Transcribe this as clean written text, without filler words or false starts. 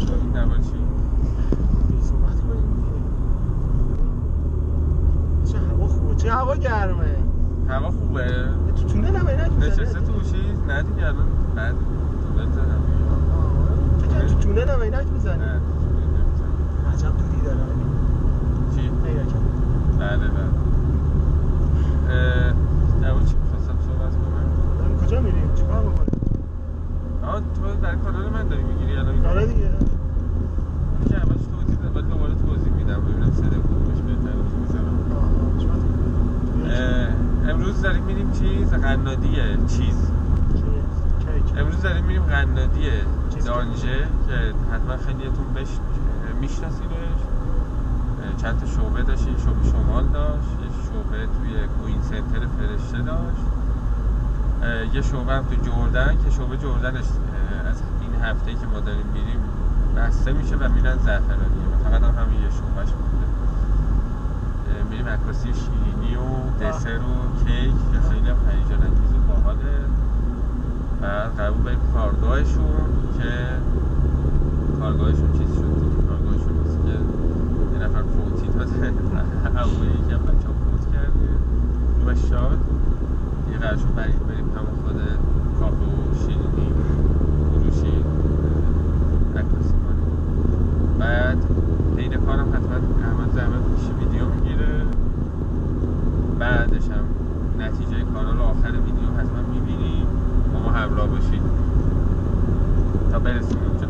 نشدید نباشی صحبت کنیم چه هوا خوبه چه هوا گرمه هوا خوبه تو تونل هم اینک میزنی نشسته تو چیز نه دیگه الان بعد تونل زدم تو تونل هم اینک میزنی نه عجب دودی داره چی؟ اینکم بله بله نبود چی میخواستم صحبت کنم داریم کجا میریم؟ چی کار میکنیم؟ تو در کانال من داری میگیری الان آره دیگه اون که اولش توضیح داد بعد دوباره توضیح میدم ببینم صدا کدومش بهتره میزنم امروز داریم میریم چیز قنادیه چیز امروز داریم میریم قنادیه دانژه که حتما خیلیتون میشناسینش چند تا شعبه داشت یه شعبه شمال داشت یه شعبه توی کوین سنتر فرشته داشت یه شعبه هم تو جردن که شعبه جردنش از این هفته‌ای که ما داریم میریم بسته میشه و میرن زعفرانیه و فقط هم همین یه شعبهش مونده میریم عکاسی شیرینی و دسر و کیک که خیلی هم هیجان انگیز و باحاله و قبول بریم کارگاهشون که کارگاهشون چیز شد کارگاهشون نیست که یه نفر فوتی داده اوه یکی هم بچه ها فوت کرده و شاد یه قرارشون بریم همون خود کافه و شیرینی فروشی عکاسی کنیم بعد دین کارم حتما احمد زحمت میشه ویدیو میگیره بعدش هم نتیجه کارا رو آخر ویدیو حتما میبینیم با ما همراه باشید تا برسیم اونجا